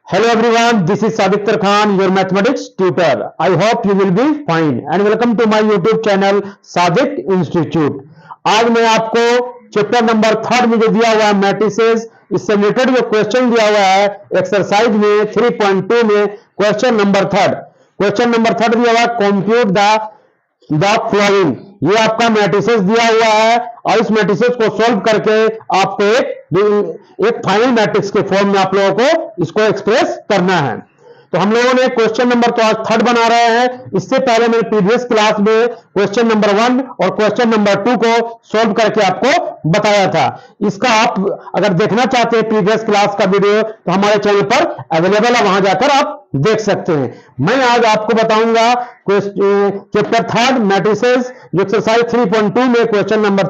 Hello everyone, this is Sadiktar Khan, your mathematics tutor. I hope you will be fine and welcome to my YouTube channel Sadik Institute. आज मैं आपको chapter number 3 में जो दिया हुआ है matrices, इससे रिलेटेड जो क्वेश्चन दिया हुआ है एक्सरसाइज में 3.2 में क्वेश्चन नंबर 3 दिया हुआ है कंप्यूट द फ्लोइंग। ये आपका मैट्रिसेस दिया हुआ है और इस मैट्रिसेस को सॉल्व करके आपको एक फाइनल मैट्रिक्स के फॉर्म में आप लोगों को इसको एक्सप्रेस करना है। तो हम लोगों ने क्वेश्चन नंबर तो आज 3 बना रहे हैं। इससे पहले मैंने प्रीवियस क्लास में क्वेश्चन नंबर 1 और क्वेश्चन नंबर 2 को सॉल्व करके आपको बताया था। इसका आप अगर देखना चाहते हैं प्रीवियस क्लास का वीडियो तो हमारे चैनल पर अवेलेबल है, वहां जाकर आप देख सकते हैं। मैं आज आपको बताऊंगा चैप्टर 3 मैट्रिसेस जो एक्सरसाइज 3.2 में क्वेश्चन नंबर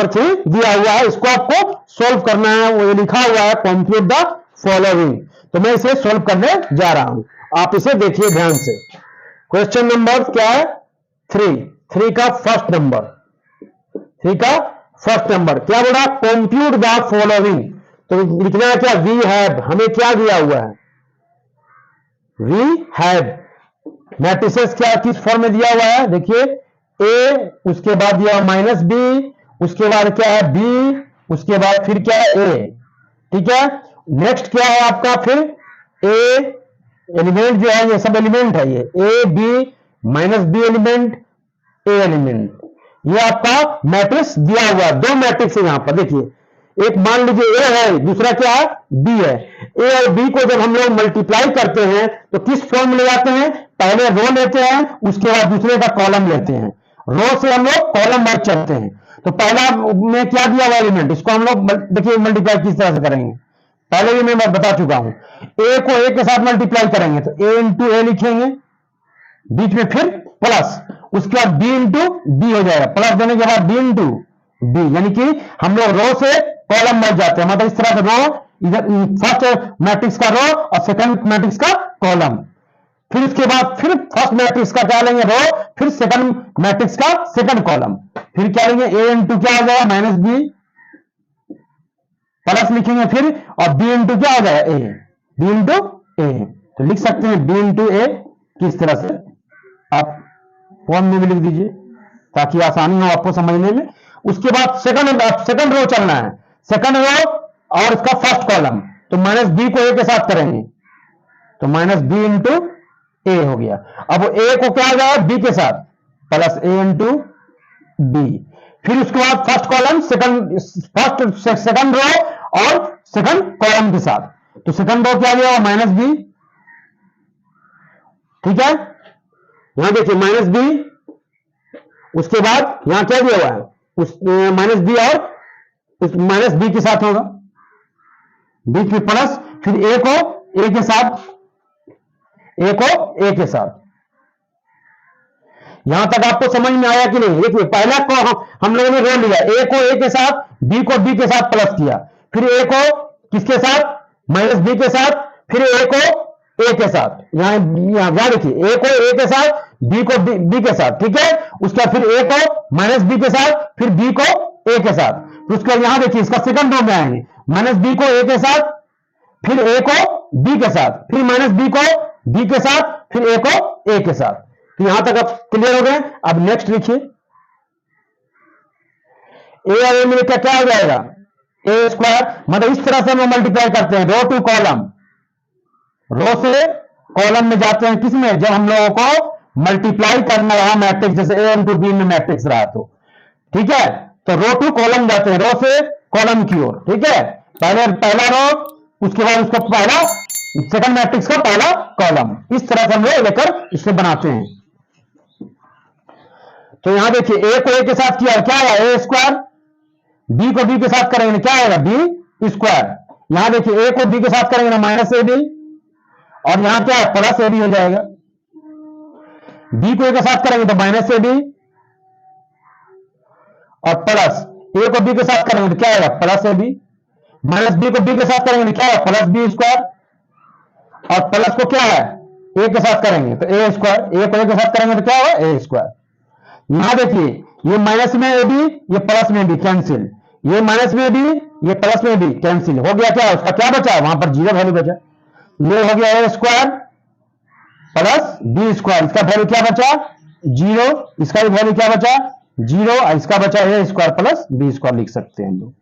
3 दिया हुआ है, इसको आपको सॉल्व करना है। वो लिखा हुआ है कंप्यूट द फॉलोइंग, तो मैं इसे सॉल्व करने जा रहा हूं। आप इसे देखिए ध्यान से। क्वेश्चन नंबर क्या है? 3 का फर्स्ट नंबर क्या बोला? Compute the following. तो लिखना है क्या? वी हैव, हमें क्या दिया हुआ है? वी हैव मैट्रिसेस क्या किस फॉर्म में दिया हुआ है? देखिए ए, उसके बाद दिया माइनस बी, उसके बाद क्या है बी, उसके बाद फिर क्या है ए। ठीक है, नेक्स्ट क्या है आपका? फिर ए एलिमेंट जो है, ये सब एलिमेंट है, ये A B minus B element, A element. ये आपका मैट्रिक्स दिया हुआ है। 2 मैट्रिक्स है यहां पर। देखिए एक मान लीजिए ए है, दूसरा क्या है? बी है। ए और बी को जब हम लोग मल्टीप्लाई करते हैं तो किस फॉर्म में ले जाते हैं? पहले रो लेते हैं, उसके बाद दूसरे का कॉलम लेते हैं। रो से हम लोग कॉलम में चलते हैं। तो पहला में क्या दिया हुआ एलिमेंट, इसको हम लोग देखिए मल्टीप्लाई किस तरह से करेंगे। पहले भी मैं बता चुका हूं। ए को ए के साथ मल्टीप्लाई करेंगे तो ए इंटू ए लिखेंगे, बीच में फिर प्लस, उसके बाद बी इंटू बी हो जाएगा, प्लस देने के बाद बी इंटू बी, यानी कि हम लोग रो से कॉलम में जाते हैं। मतलब इस तरह से रो, इधर फर्स्ट मैट्रिक्स का रो और सेकंड मैट्रिक्स का कॉलम, फिर उसके बाद फिर फर्स्ट मैट्रिक्स का क्या लेंगे? रो, फिर सेकंड मैट्रिक्स का सेकंड कॉलम, फिर क्या लेंगे? ए इंटू क्या हो जाएगा? माइनस बी, प्लस लिखेंगे फिर, और बी इंटू क्या हो जाएगा? ए, बी इंटू ए। तो लिख सकते हैं बी इंटू ए किस तरह से, आप फॉर्म में भी लिख दीजिए ताकि आसानी हो आपको समझने में। उसके बाद सेकंड रो चलना है, सेकंड रो और इसका फर्स्ट कॉलम। तो माइनस बी को ए के साथ करेंगे तो माइनस बी इंटू ए हो गया। अब ए को क्या हो जाएगा? बी के साथ, प्लस ए इंटू बी। फिर उसके बाद फर्स्ट कॉलम सेकंड रो और सेकंड कॉलम के साथ। तो सेकंड रो क्या दिया? Minus B. ठीक है, यहां देखिए माइनस बी, उसके बाद यहां क्या दिया हुआ है? उस माइनस बी और उस माइनस बी के साथ होगा, बीच में प्लस, फिर ए को ए के साथ, ए को ए के साथ। यहां तक आपको समझ में आया कि नहीं? देखिए पहला को हम लोगों ने रो लिया, ए को ए के साथ, बी को बी के साथ प्लस किया, फिर ए को किसके साथ? माइनस बी के साथ, फिर ए को ए के साथ। यहां देखिए ए को ए के साथ, बी को बी के साथ। ठीक है, उसका फिर ए को माइनस बी के साथ, फिर बी को ए के साथ। तो उसके यहां देखिए इसका सेकंड रो में आएंगे, माइनस बी को ए के साथ, फिर ए को बी के साथ, फिर माइनस बी को बी के साथ, फिर ए को ए के साथ। तो यहां तक आप क्लियर हो गए। अब नेक्स्ट लिखिए, ए और ए मिलकर क्या हो जाएगा? ए स्क्वायर। मतलब इस तरह से हम मल्टीप्लाई करते हैं, रो टू कॉलम, रो से कॉलम में जाते हैं। किसमें? जब हम लोगों को मल्टीप्लाई करना रहा मैट्रिक्स, जैसे ए इंटू बी में मैट्रिक्स रहा तो। ठीक है, तो रो टू कॉलम जाते हैं, रो से कॉलम की ओर। ठीक है, पहला रो, उसके बाद उसका पहला सेकंड मैट्रिक्स का पहला कॉलम, इस तरह से हम लोग लेकर इसे बनाते हैं। तो यहां देखिए ए को ए के साथ किया, क्या आया? A square. बी को बी के साथ करेंगे क्या आएगा? B square. यहां देखिए ए को बी के साथ करेंगे ना, माइनस ए बी, और यहां क्या है? प्लस ए बी हो जाएगा। बी को ए के साथ करेंगे तो माइनस ए बी, और प्लस ए को बी के साथ करेंगे तो क्या आएगा? Plus A B. Minus B को बी के साथ करेंगे तो क्या है? प्लस बी स्क्वायर, और प्लस को क्या है? ए के साथ करेंगे तो ए स्क्वायर। ए को ए के साथ करेंगे तो क्या होगा? ए स्क्वायर। यहां देखिए ये माइनस में ए बी, ये प्लस में बी कैंसिल, ये माइनस में बी, ये प्लस में बी, कैंसिल हो गया। क्या उसका क्या बचा, वहां पर जीरो वैल्यू बचा। ये हो गया ए स्क्वायर प्लस बी स्क्वायर, इसका वैल्यू क्या बचा, जीरो। इसका भी वैल्यू क्या बचा, जीरो। इसका बचा ए स्क्वायर प्लस बी स्क्वायर, लिख सकते हैं हम लोग,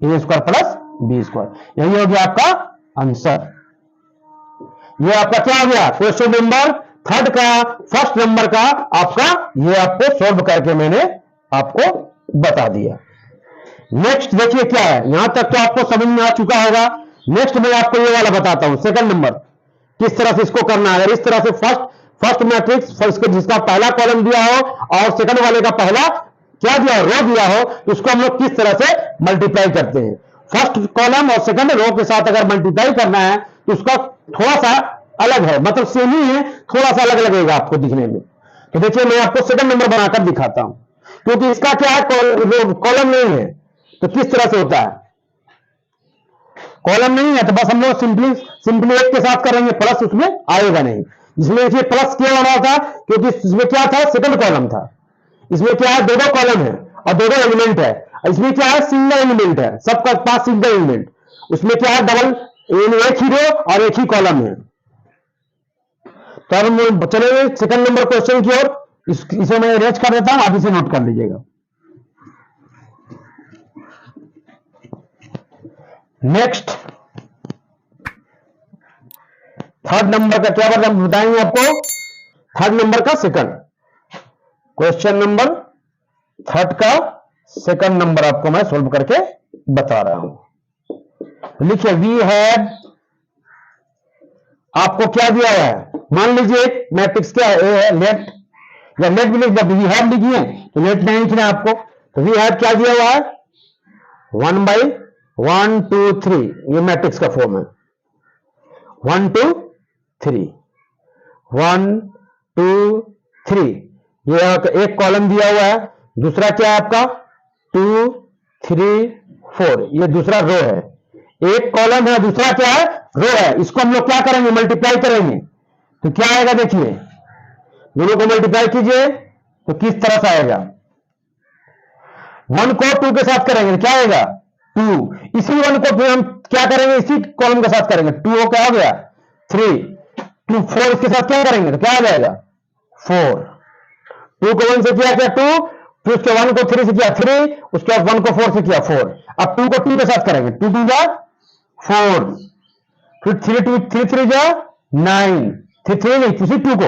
ए स्क्वायर प्लस बी स्क्वायर। यही हो गया आपका आंसर। ये आपका क्या हो गया, क्वेश्चन नंबर थर्ड का फर्स्ट नंबर का आपका, ये आपको सोल्व करके मैंने आपको बता दिया। नेक्स्ट देखिए क्या है, यहां तक तो आपको समझ में आ चुका होगा। नेक्स्ट मैं आपको ये वाला बताता हूं, सेकंड नंबर किस तरह से इसको करना है। अगर इस तरह से फर्स्ट मैट्रिक्स जिसका पहला कॉलम दिया हो और सेकंड वाले का पहला क्या दिया हो, रो दिया हो, तो उसको हम लोग किस तरह से मल्टीप्लाई करते हैं। फर्स्ट कॉलम और सेकंड रो के साथ अगर मल्टीप्लाई करना है तो उसका थोड़ा सा अलग है, मतलब सेम ही है, थोड़ा सा अलग लगेगा आपको दिखने में। तो देखिए मैं आपको सेकंड नंबर बनाकर दिखाता हूं, क्योंकि इसका क्या है, कॉलम नहीं है। तो किस तरह से होता है, कॉलम नहीं है तो बस हम लोग सिंपली एक के साथ करेंगे, प्लस उसमें आएगा नहीं। इसमें देखिए प्लस क्यों हो रहा था, क्योंकि इसमें क्या था, सेकंड कॉलम था। इसमें क्या है, दो कॉलम है और दो एलिमेंट है। इसमें क्या है, सिंगल एलिमेंट है, सबका पास सिंगल एलिमेंट। उसमें क्या है, डबल, एक ही रो और एक ही कॉलम है। तो अब हम चलेंगे सेकंड नंबर क्वेश्चन की ओर। इसे मैं अरेंज कर देता हूं, आप इसे नोट कर लीजिएगा। नेक्स्ट थर्ड नंबर का क्या बताएंगे आपको, थर्ड नंबर का सेकंड, क्वेश्चन नंबर थर्ड का सेकंड नंबर आपको मैं सोल्व करके बता रहा हूं। लिखिए वी हैड, आपको क्या दिया है, मान लीजिए मैट्रिक्स क्या है, लेट या लेट भी लिख दिया, वी हैड लिखिए तो लेट नहीं लिखना आपको। तो वी हैड क्या दिया हुआ है, 1/1 2 3, ये मैट्रिक्स का फॉर्म है। 1 2 3, 1 2 3, ये एक कॉलम दिया हुआ है। दूसरा क्या है आपका 2 3 4, ये दूसरा रो है। एक कॉलम है, दूसरा क्या है, रो है। इसको हम लोग क्या करेंगे, मल्टीप्लाई करेंगे। तो क्या आएगा, देखिए दोनों को मल्टीप्लाई कीजिए तो किस तरह से आएगा, 1 को 2 के साथ करेंगे क्या आएगा 2। इसी 1 को फिर हम क्या करेंगे, इसी कॉलम के साथ करेंगे, 2 क्या हो गया 3, 2 4 इसके साथ क्या करेंगे तो क्या आ जाएगा 4। 2 को 1 से किया क्या 2, फिर उसके 1 को 3 से किया 3, उसके बाद 1 को 4 से किया 4। अब 2 को 2 के साथ करेंगे, 2 2 जा 4, फिर 3 3 जा 9, फिर 3 नहीं, उसी 2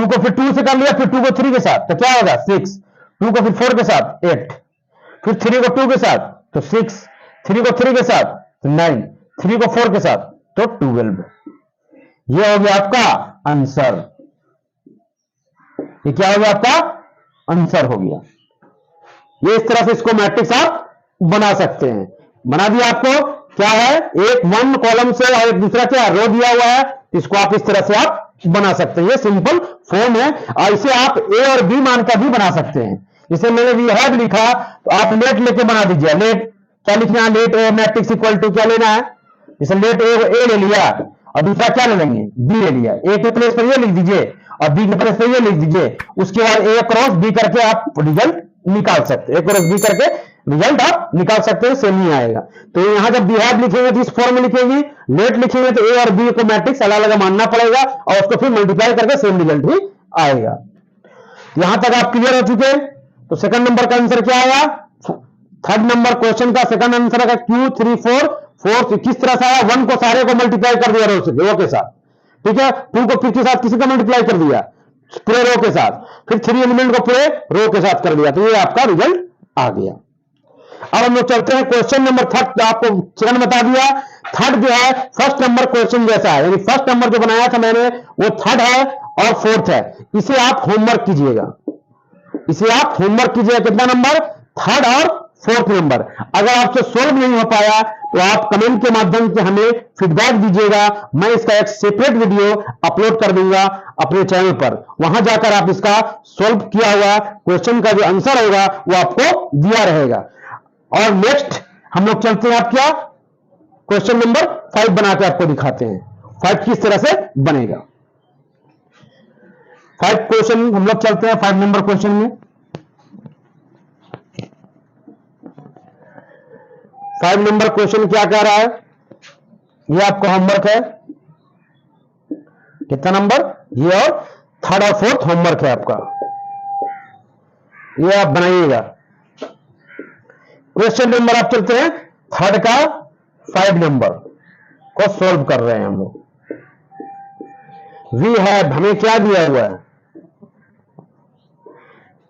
को फिर 2 से कर लिया, फिर 2 को 3 के साथ तो क्या होगा 6, 2 को फिर 4 के साथ 8, फिर 3 को 2 के साथ तो 6, 3 को 3 के साथ तो 9, 3 को 4 के साथ तो 12। ये हो गया आपका आंसर, ये क्या हो गया आपका आंसर हो गया। ये इस तरह से इसको मैट्रिक्स आप बना सकते हैं। बना दिया आपको, क्या है एक 1 कॉलम से और एक दूसरा क्या रो दिया हुआ है, इसको आप इस तरह से आप बना सकते हैं। ये सिंपल फॉर्म है और इसे आप ए और बी मानकर भी बना सकते हैं। जैसे मैंने वी हैव लिखा तो आप लेट लेके बना दीजिए। लेट क्या लिखना है, let A matrix equal to क्या लेना है, जैसे लेट ए ले लिया और दूसरा क्या ले लेंगे बी ले लिया, ए के प्लेस पर ये लिख दीजिए और बी के प्लेस पर ये लिख दीजिए। उसके बाद ए क्रॉस बी करके आप रिजल्ट निकाल सकते हैं, ए क्रॉस बी करके रिजल्ट आप निकाल सकते हैं, सेम ही आएगा। तो यहां जब वी हैव लिखेंगे तो इस फॉर्म में लिखेंगे, लेट लिखेंगे तो ए और बी को मैट्रिक्स अलग अलग मानना पड़ेगा और उसको फिर मल्टीप्लाई करके सेम रिजल्ट ही आएगा। यहां तक आप क्लियर हो चुके हैं। तो सेकंड नंबर का आंसर क्या आया, थर्ड नंबर क्वेश्चन का सेकंड आंसर आएगा Q 3 4 4। किस तरह से आया, 1 को सारे को मल्टीप्लाई कर दिया रो के साथ, ठीक है, 2 को फिर के साथ किसी को मल्टीप्लाई कर दिया पूरे रो के साथ, फिर 3 एलिमेंट को पूरे रो के साथ कर दिया, तो ये आपका रिजल्ट आ गया। अब हम लोग चलते हैं क्वेश्चन नंबर थर्ड, आपको सेकंड बता दिया, थर्ड जो है फर्स्ट नंबर क्वेश्चन जैसा है, यानी फर्स्ट नंबर जो बनाया था मैंने वो थर्ड है और फोर्थ है। इसे आप होमवर्क कीजिएगा, इसे आप होमवर्क कीजिएगा, कितना नंबर थर्ड और फोर्थ नंबर। अगर आपसे सोल्व नहीं हो पाया तो आप कमेंट के माध्यम से हमें फीडबैक दीजिएगा, मैं इसका एक सेपरेट वीडियो अपलोड कर दूंगा अपने चैनल पर, वहां जाकर आप इसका सोल्व किया हुआ क्वेश्चन का जो आंसर होगा वो आपको दिया रहेगा। और नेक्स्ट हम लोग चलते हैं, आप क्या क्वेश्चन नंबर 5 बना के आपको दिखाते हैं 5 किस तरह से बनेगा। 5 क्वेश्चन हम लोग चलते हैं 5 नंबर क्वेश्चन में। 5 नंबर क्वेश्चन क्या कह रहा है, ये आपको होमवर्क है। कितना नंबर, ये और 3rd और 4th होमवर्क है आपका, ये आप बनाइएगा। क्वेश्चन नंबर आप चलते हैं 3rd का 5 नंबर को सॉल्व कर रहे हैं हम लोग। वी हैव, हमें क्या दिया हुआ है,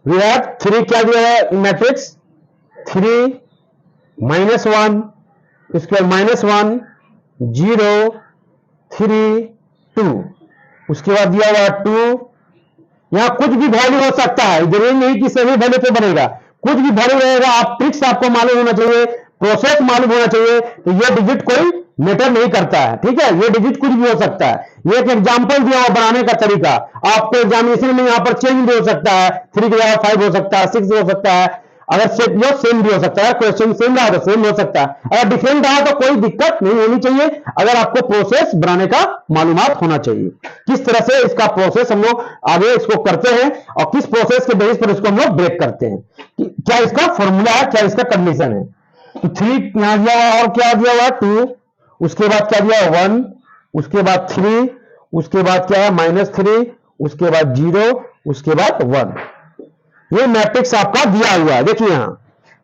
वी हैव 3 क्या दिया है मैट्रिक्स, 3 -1, इसके बाद -1 0 3 2, उसके बाद दिया हुआ 2, यहां कुछ भी वैल्यू हो सकता है, जरूरी नहीं कि सभी वैल्यू पे बनेगा, कुछ भी वैल्यू रहेगा। आप ट्रिक्स आपको मालूम होना चाहिए, प्रोसेस मालूम होना चाहिए, तो ये डिजिट कोई मैटर नहीं करता है, ठीक है। ये डिजिट कुछ भी हो सकता है, ये एक एग्जांपल दिया हुआ बनाने का तरीका। आपको एग्जामिनेशन में यहां पर चेंज भी हो सकता है, 3 की जगह 5 हो सकता है, 6 हो सकता है, अगर सेम भी हो सकता है, क्वेश्चन सेम रहा तो सेम हो सकता है, अगर डिफरेंट रहा तो कोई दिक्कत नहीं होनी चाहिए। अगर आपको प्रोसेस बनाने का मालूमात होना चाहिए, किस तरह से इसका प्रोसेस हम लोग आगे इसको करते हैं और किस प्रोसेस के बेस पर इसको हम लोग ब्रेक करते हैं, क्या इसका फॉर्मूला है, क्या इसका कंडीशन है। तो 3 यहां दिया हुआ और क्या दिया हुआ 2, उसके बाद क्या दिया 1, उसके बाद 3, उसके बाद क्या है -3, उसके बाद 0, उसके बाद 1। ये मैट्रिक्स आपका दिया हुआ है, देखिए यहां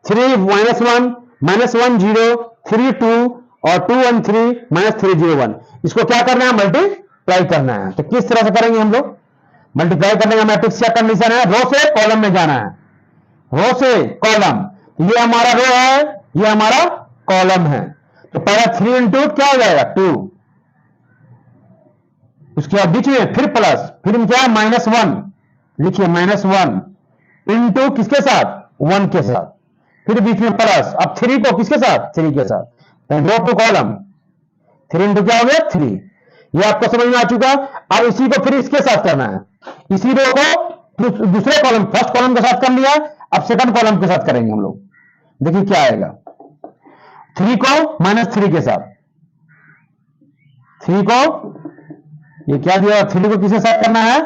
3 -1 -1 0 3 2 और 2 1 3 -3 0 1, इसको क्या करना है, मल्टीप्लाई करना है। तो किस तरह से करेंगे हम लोग, मल्टीप्लाई करने का मैट्रिक्स क्या कंडीशन है, रो से कॉलम में जाना है, रो से कॉलम, ये हमारा रो है, ये हमारा कॉलम है। तो पहला 3 इंटू क्या हो जाएगा 2, उसके बाद बीच में फिर प्लस, फिर क्या है -1, लिखिए -1 इंटू किसके साथ 1 के साथ, फिर बीच में प्लस, अब 3 को किसके साथ 3 के साथ, रो टू कॉलम, 3 इंटू क्या हो गया 3, ये आपको समझ में आ चुका। अब इसी को फिर इसके साथ करना है, इसी रो को दूसरे कॉलम फर्स्ट कॉलम के साथ कर लिया, अब सेकंड कॉलम के साथ करेंगे हम लोग। देखिए क्या आएगा, 3 को -3 के साथ, 3 को ये क्या दिया, 3 को किसके साथ करना है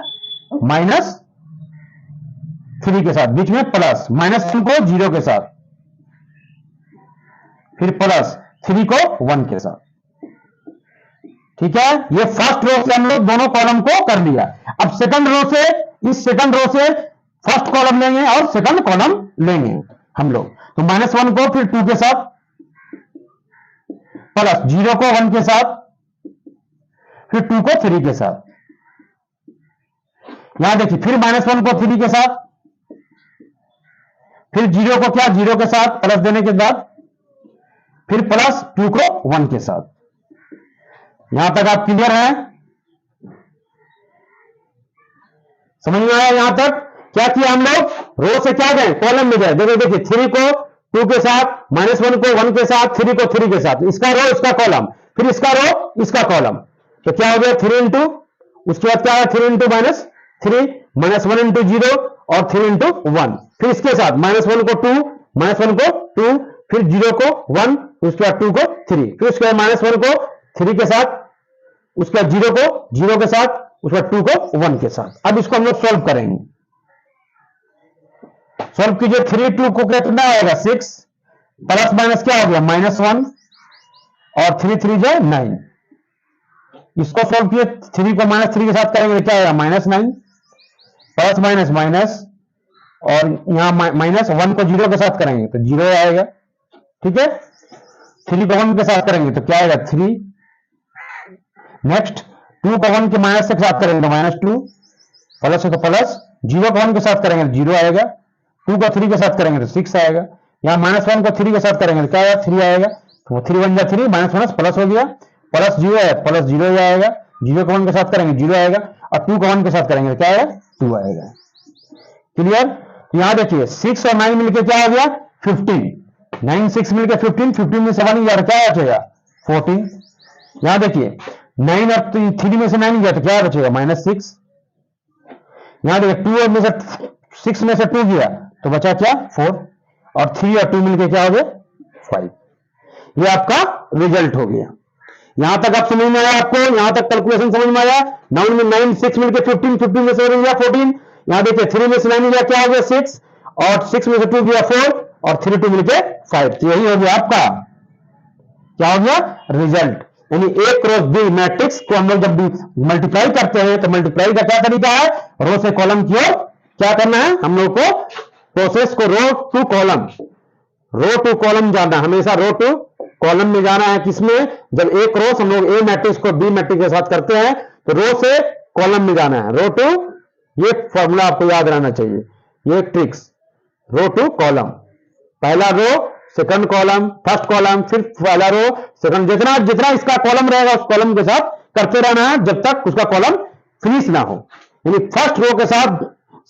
-3 के साथ, बीच में प्लस, -2 को 0 के साथ, फिर प्लस 3 को 1 के साथ, ठीक है। ये फर्स्ट रो से हम लोग दोनों कॉलम को कर लिया। अब सेकंड रो से, इस सेकंड रो से फर्स्ट कॉलम लेंगे और सेकंड कॉलम लेंगे हम लोग। तो -1 को फिर 2 के साथ, प्लस 0 को 1 के साथ, फिर 2 को 3 के साथ, यहां देखिए फिर -1 को 3 के साथ, फिर 0 को क्या 0 के साथ प्लस देने के बाद, फिर प्लस 2 को 1 के साथ। यहां तक आप क्लियर है, समझ में आया यहां तक। क्या किया हम लोग, रो से क्या गए कॉलम में गए, देखिए 3 को 2 के साथ, -1 को 1 के साथ, 3 को 3 के साथ, इसका रो इसका कॉलम, फिर इसका रो इसका कॉलम, तो क्या हो गया 3 इंटू, उसके बाद क्या है 3 इंटू -3 -1 इंटू 0 और 3 इंटू 1, फिर इसके साथ -1 को 2 -1 को 2, फिर 0 को 1, उसके बाद 2 को 3, फिर उसके बाद -1 को 3 के साथ, उसके बाद 0 को 0 के साथ, उसके बाद 2 को 1 के साथ। अब इसको हम लोग सॉल्व करेंगे, सॉल्व कीजिए। 3 2 को कितना आएगा 6, प्लस माइनस क्या हो गया -1 और 3 3 जो 9, इसको सॉल्व किए, 3 को -3 के साथ करेंगे क्या आएगा -9, प्लस माइनस माइनस, और यहां -1 को 0 के साथ करेंगे तो 0 आएगा, ठीक है। 3 को 1 के साथ करेंगे तो क्या आएगा 3। नेक्स्ट 2 को 1 के माइनस के साथ करेंगे तो -2, प्लस है तो प्लस, 0 को 1 के साथ करेंगे तो 0 आएगा, 2 को 3 के साथ करेंगे तो 6 आएगा, यहां -1 को 3 के साथ करेंगे तो क्या आएगा 3 आएगा, तो 3 1 जा 3, -1 प्लस हो गया, प्लस 0 है प्लस 0 आएगा, 0 को 1 के साथ करेंगे 0 आएगा, और 2 को 1 के साथ करेंगे तो क्या आएगा 2 आएगा। क्लियर। तो यहां देखिए 6 और 9 मिलकर क्या हो गया 15, 9 6 मिलकर 15, 15 में से 1 गया क्या बचेगा 14। यहां देखिए 9 और 3 में से 9 गया तो क्या बचेगा -6। यहां देखिए 2 में से 6 में से 2 गया तो बचा क्या 4, और 3 और 2 मिलकर क्या हो गया 5। ये आपका रिजल्ट हो गया। यहां तक आप समझ में आया, आपको यहां तक कैलकुलेशन समझ में आया। 9 में 9 6 मिलकर 15, 15 में से 1 गया 14, यहां देखिए 3 में से 9 गया क्या हो गया 6, और 6 में से 2 गया 4, और 3 2 मिलकर 5। तो यही हो गया आपका क्या हो गया, रिजल्ट। यानी ए क्रॉस बी मैट्रिक्स को हम लोग जब भी मल्टीप्लाई करते हैं तो मल्टीप्लाई का क्या तरीका है, रो से कॉलम की ओर क्या करना है, हम लोग को प्रोसेस को रो टू कॉलम जाना, हमेशा रो टू कॉलम में जाना है। किसमें, जब ए क्रॉस हम लोग ए मैट्रिक्स को बी मैट्रिक्स के साथ करते हैं तो रो से कॉलम में जाना है, रो टू, ये फॉर्मूला आपको याद रहना चाहिए, ये ट्रिक्स, रो टू कॉलम, पहला row second column first column, फिर पहला रो सेकंड, जितना जितना इसका कॉलम रहेगा उस कॉलम के साथ करते रहना है जब तक उसका कॉलम फिनिश ना हो। यानी फर्स्ट रो के साथ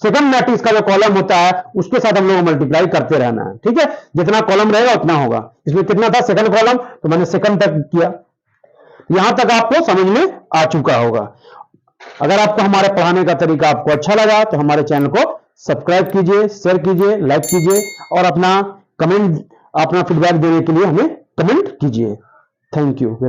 सेकंड मैट्रिक्स का जो कॉलम होता है उसके साथ हम लोग मल्टीप्लाई करते रहना है, ठीक है। जितना कॉलम रहेगा उतना होगा। इसमें कितना था, सेकंड कॉलम, तो मैंने सेकंड तक किया। यहां तक आपको समझ में आ चुका होगा। अगर आपको हमारे पढ़ाने का तरीका आपको अच्छा लगा तो हमारे चैनल को सब्सक्राइब कीजिए, शेयर कीजिए, लाइक कीजिए और अपना फीडबैक देने के लिए हमें कमेंट कीजिए। Thank you.